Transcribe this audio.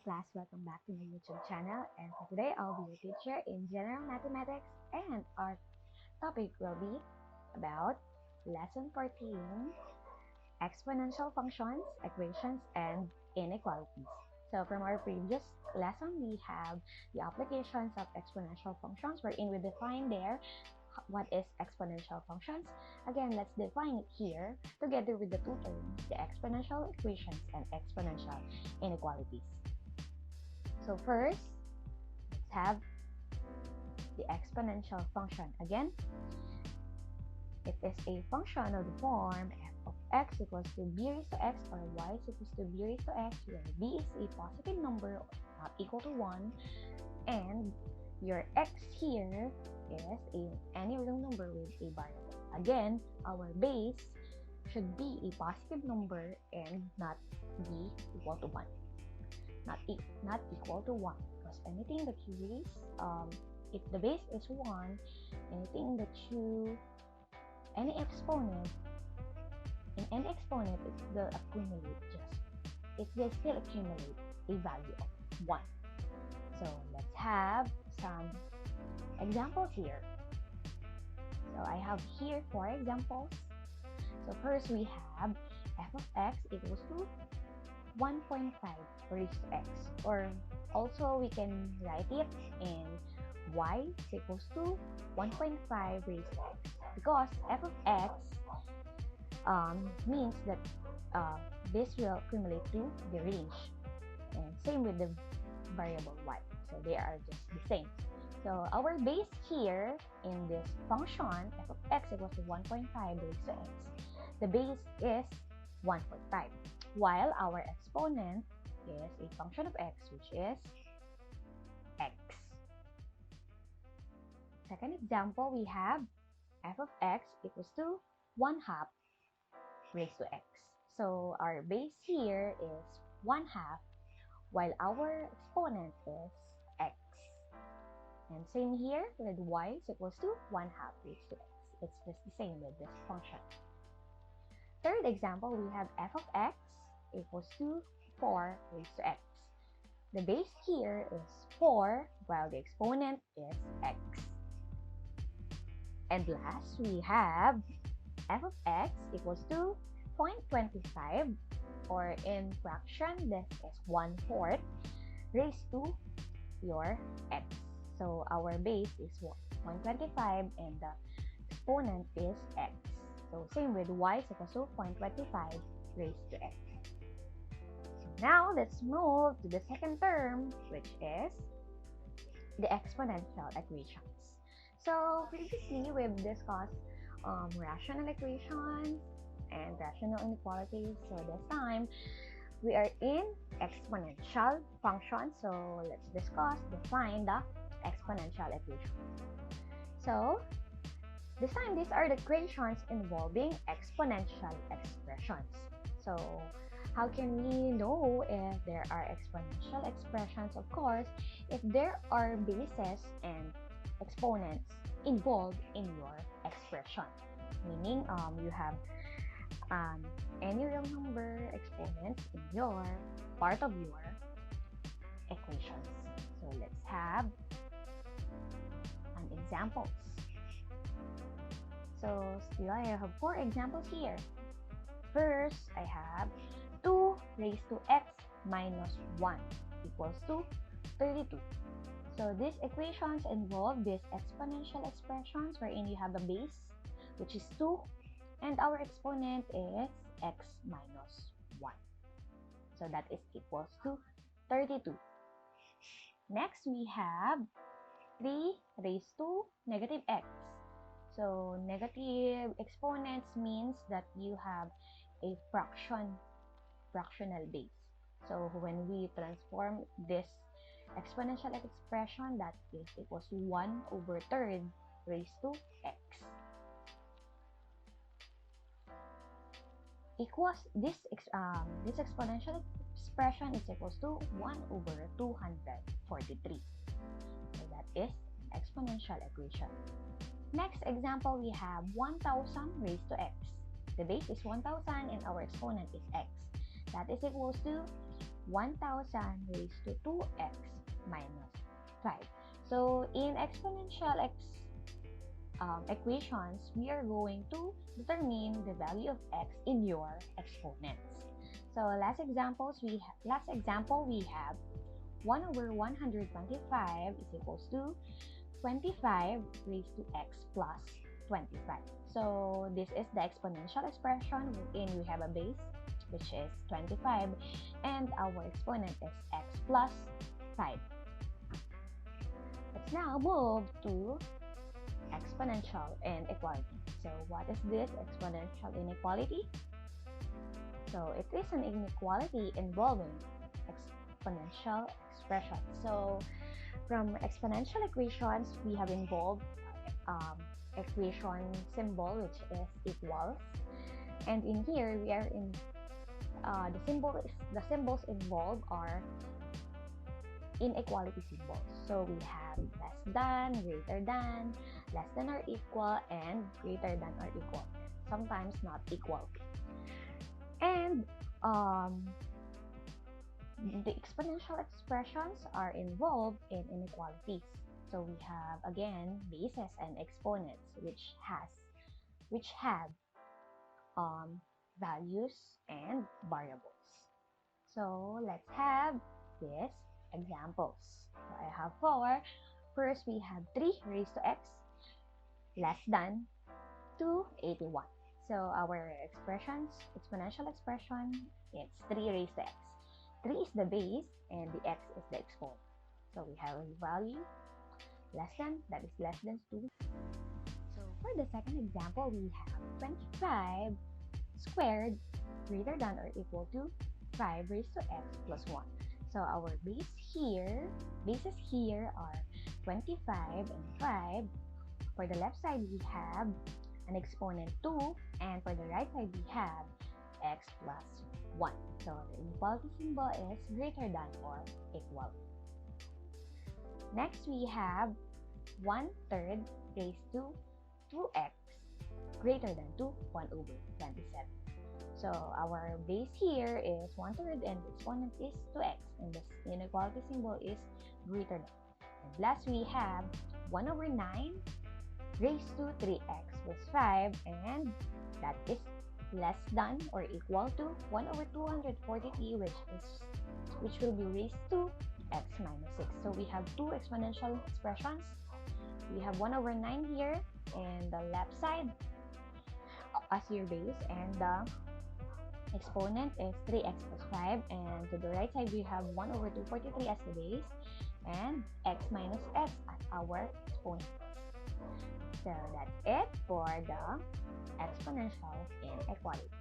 class, welcome back to my YouTube channel, and for today I'll be your teacher in general mathematics, and our topic will be about lesson 14, exponential functions, equations, and inequalities. So from our previous lesson, we have the applications of exponential functions wherein we define there what is exponential functions. Again, let's define it here together with the two terms, the exponential equations and exponential inequalities. So first, let's have the exponential function. Again, it is a function of the form f of x equals to b raised to x or y is equals to b raised to x, where b is a positive number not equal to 1, and your x here is any real number with a variable. Again, our base should be a positive number and not be equal to 1. Not equal to 1, because anything that you raise, if the base is 1, any exponent it will still accumulate a value of 1. So let's have some examples here. So I have here 4 examples. So first we have f of x equals to 1.5 raised to x, or also we can write it in y is equals to 1.5 raised to x, because f of x means that this will accumulate to the range, and same with the variable y, so they are just the same. So our base here in this function f of x equals to 1.5 raised to x, the base is 1.5, while our exponent is a function of x, which is x. Second example, we have f of x equals to 1/2 raised to x. So our base here is 1/2, while our exponent is x. And same here with y is equals to 1/2 raised to x. It's just the same with this function. Third example, we have f of x equals to 4 raised to x. The base here is 4, while the exponent is x. And last, we have f of x equals to 0.25, or in fraction, this is 1/4 raised to your x. So our base is 0.25 and the exponent is x. So same with y is equals to 0.25 raised to x. So now let's move to the second term, which is the exponential equations. So previously we've discussed rational equations and rational inequalities. So this time we are in exponential functions. So let's define the exponential equation. So this time, these are the equations involving exponential expressions. So how can we know if there are exponential expressions? Of course, if there are bases and exponents involved in your expression, meaning you have any real number exponents in your part of your equations. So let's have an examples. So still I have 4 examples here. First, I have 2 raised to x minus 1 equals to 32. So these equations involve these exponential expressions wherein you have a base, which is 2, and our exponent is x minus 1. So that is equals to 32. Next, we have 3 raised to negative x. So negative exponents means that you have a fractional base. So when we transform this exponential expression, that is equals to 1/3 raised to x. This exponential expression is equals to 1/243. So that is exponential equation. Next example, we have 1000 raised to x. The base is 1000 and our exponent is x. That is equals to 1000 raised to 2x minus 5. So in exponential equations, we are going to determine the value of x in your exponents. So last example we have 1 over 125 is equals to 25 raised to x plus 25. So this is the exponential expression wherein we have a base which is 25 and our exponent is x plus 5. Let's now move to exponential inequality. So what is this exponential inequality? So it is an inequality involving exponential expression. So from exponential equations, we have involved equation symbol which is equals, and in here we are in the symbols involved are inequality symbols. So we have less than, greater than, less than or equal, and greater than or equal. Sometimes not equal. And the exponential expressions are involved in inequalities. So we have again bases and exponents which have values and variables. So let's have these examples. So I have 4. First, we have 3 raised to x less than 281. So our exponential expression, it's 3 raised to x. 3 is the base and the x is the exponent. So we have a value less than, that is less than 2. So for the second example, we have 25 squared greater than or equal to 5 raised to x plus 1. So our bases here are 25 and 5. For the left side, we have an exponent 2, and for the right side, we have x plus 1. So the inequality symbol is greater than or equal. Next, we have 1/3 raised to 2x greater than 1 over 27. So our base here is 1/3 and the exponent is 2x, and the inequality symbol is greater than. And last, we have 1 over 9 raised to 3x plus 5, and that is less than or equal to 1 over 243, which will be raised to x minus 6. So we have two exponential expressions. We have 1 over 9 here and the left side as your base, and the exponent is 3x plus 5, and to the right side we have 1 over 243 as the base and x minus x as our exponent. So that's it for the exponential inequality.